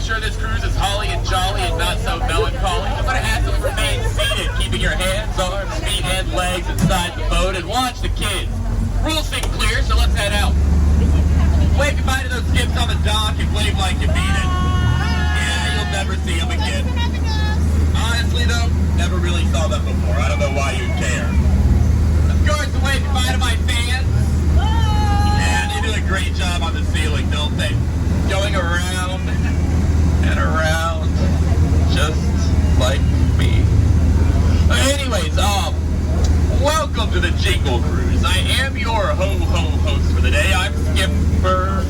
sure this cruise is holly and jolly and not so melancholy, I'm going to ask you to remain seated, keeping your hands, arms, feet, and legs inside the boat, and watch the kids. Rules seem clear, so let's head out. Wave goodbye to those skips on the dock and wave like you mean it. Yeah, you'll never see them again. Honestly, though, never really saw them before. I don't know why you'd care. Of course, wave goodbye to my fans. Yeah, they do a great job on the ceiling, don't they? Going around and around, just like me. Anyways, welcome to the Jingle Cruise. I am your ho-ho host for the day. I'm Skipper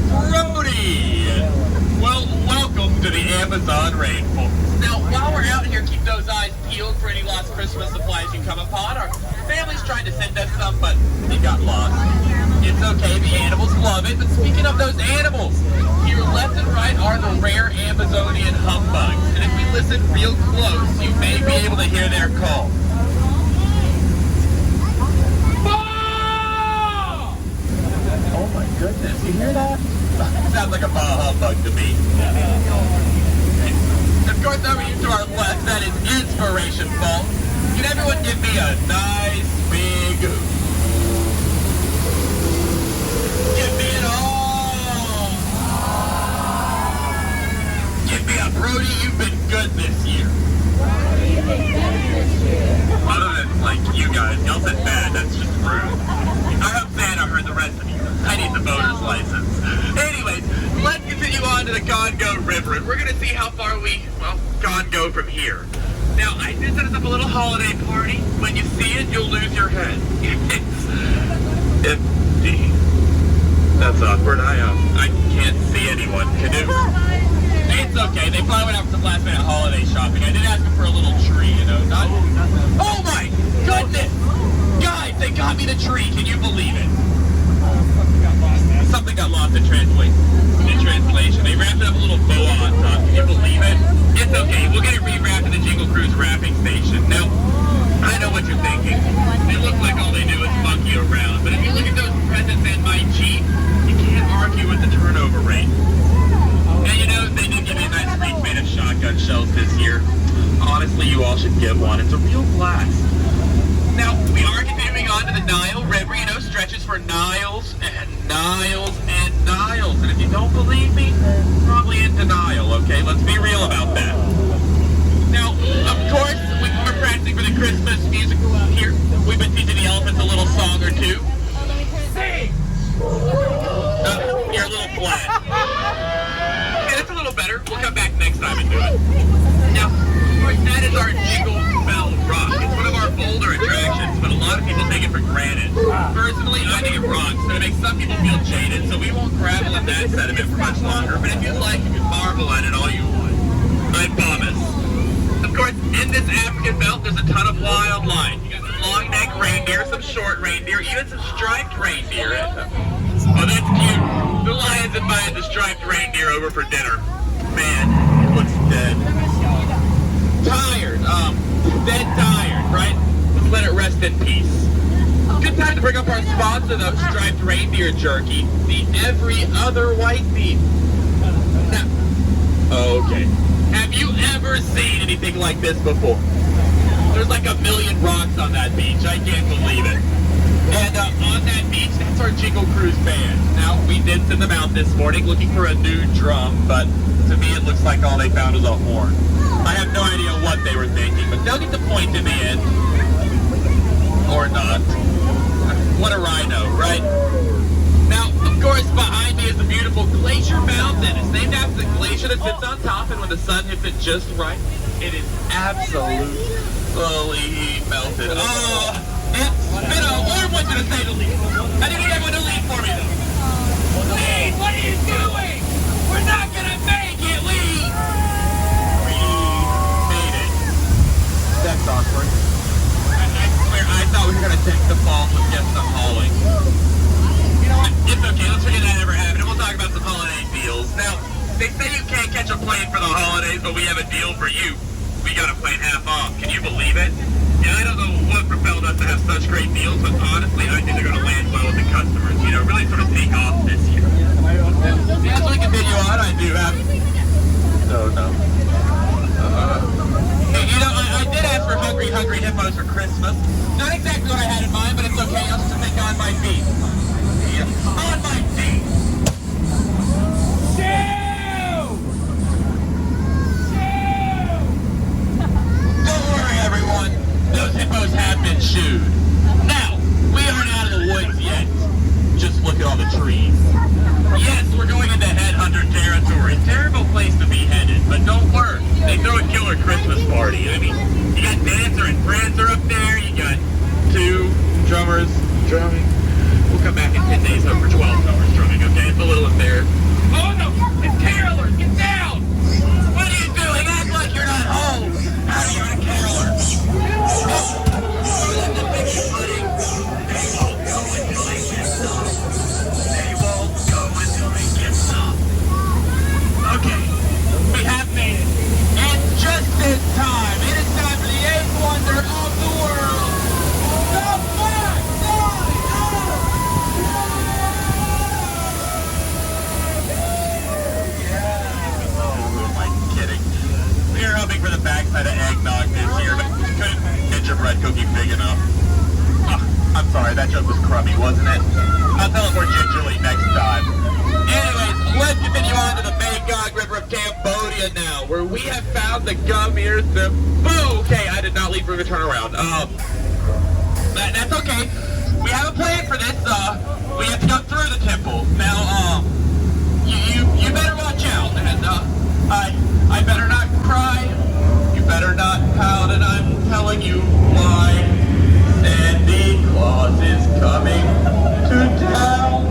Brody. Well, welcome to the Amazon rainforest. Now, while we're out here, keep those eyes peeled for any lost Christmas supplies you come upon. Our family's trying to send us some, but they got lost. It's okay, the animals love it. But speaking of those animals, here left and right are the rare Amazonian humbugs. And if we listen real close, you may be able to hear their call. Oh my goodness, you hear that? Sounds like a bah humbug to me. Of course, over here to our left, that is Inspiration Fault. Can everyone give me a nice big... Give me it all! Give me a Brody, you've been good this year. Other than, like, you guys, y'all said bad, that's just rude. I hope Santa heard the rest of you. I need the voter's license. Anyways, let's continue on to the Congo River, and we're going to see how far we, well, go from here. Now, I did set us up a little holiday party. When you see it, you'll lose your head. It's empty. That's awkward. I can't see anyone. Canoe. It's okay. They probably went out for some last-minute holiday shopping. I did ask them for a little tree, you know. Not... Oh, my goodness! Guys, they got me the tree. Can you believe it? Something got lost in translation. They wrapped it up a little boa on top. Can you believe it? It's okay. We'll get it rewrapped at the Jingle Cruise wrapping station. Now, I know what you're thinking. They look like all they do is monkey around. But if you look at those presents and my Jeep, you can't argue with the turnover rate. And you know, they did give me a nice wreath made of shotgun shells this year. Honestly, you all should get one. It's a real blast. Now, we are continuing on to the Nile River. You know, stretches for Niles and Niles and Niles. And if you don't believe me, probably in denial, okay? Let's be real about that. Now, of course, we're practicing for the Christmas musical out here. We've been teaching the elephants a little song or two. Sing! You're a little flat. Okay, that's a little better. We'll come back next time and do it. Now, of course, that is our Jingle Bell Rock. It's one of our older attractions, but a lot of people take it for granted. Personally, I think it rocks, but it makes some people feel jaded, so we won't gravel in that sediment for much longer. But if you like, you can marvel at it all you want. I promise. Of course, in this African belt, there's a ton of wildlife. You got some long-necked reindeer, some short reindeer, even some striped reindeer. Oh, that's cute. The Lions invited the striped reindeer over for dinner. Man, it looks dead. Tired, dead tired, right? Let's let it rest in peace. Good time to bring up our sponsor, though, Striped Reindeer Jerky, the Every Other White Beef. Now, okay. Have you ever seen anything like this before? There's like a million rocks on that beach. I can't believe it. And on that beach, that's our Jingle Cruise band. Now, we did send them out this morning looking for a new drum, but to me it looks like all they found was a horn. I have no idea what they were thinking, but they'll get the point in the end. Or not. What a rhino, right? Now, of course, behind me is the beautiful Glacier Mountain. It's named after the glacier that sits on top, and when the sun hits it just right, it is absolutely melted. Oh, it's been a warm one to say the least. I need everyone to leave for me, though. Leave! What are you doing? We're not gonna make it, leave! We made it. That's awkward. I swear, I thought we were gonna take the fall with just some hauling. You know what? It's okay, let's forget that ever happened, and we'll talk about some holiday deals. Now, they say you can't catch a plane for the holidays, but we have a deal for you. We got a plane half off. Can you believe it? Yeah, I don't know what propelled us to have such great deals, but honestly, I think they're going to land well with the customers. You know, really sort of take off this year. As we continue on, I do have Oh, no. Hey, you know, I did ask for Hungry Hungry Hippos for Christmas. Not exactly what I had in mind, but it's okay. I'll just think on my feet. Yeah. On my feet. Don't worry, everyone. Those hippos have been shooed. Now, we aren't out of the woods yet. Just look at all the trees. Yes, we're going into headhunter territory. Terrible place to be headed, but don't worry. They throw a killer Christmas party. I mean, you got Dancer and Prancer up there. You got 2 drummers drumming. We'll come back in 10 days home for 12 drummers drumming, okay? It's a little embarrassing. Oh, no! It's carolers! Get down! What are you doing? Act like you're not home! How are you a caroler? Okay, we have made it. And just in time. It is time for the 8th wonder of the world. The Black Yeah. Oh, who am I kidding? We were hoping for the backside of eggnog this year, but we couldn't get your bread cookie big enough. Oh, I'm sorry, that joke was crummy, wasn't it? I'll tell it more gingerly next time. Anyways, let's continue on to the Bangkok River of Cambodia now, where we have found the gum here. Okay, I did not leave room to turn around. That's okay. We have a plan for this. We have to go through the temple. Now, you better watch out, and I better not cry. You better not pout, and I'm telling you why. Sandy Claus is coming to town.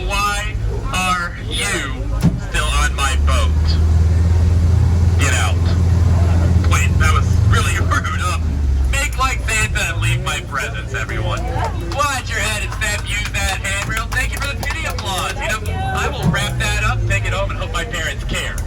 Why are you still on my boat? Get out. Wait, that was really rude. Make like Santa and leave. leave my presence, everyone. Watch your head and step, use that handrail. Thank you for the pity applause. You know, I will wrap that up, take it home, and hope my parents care.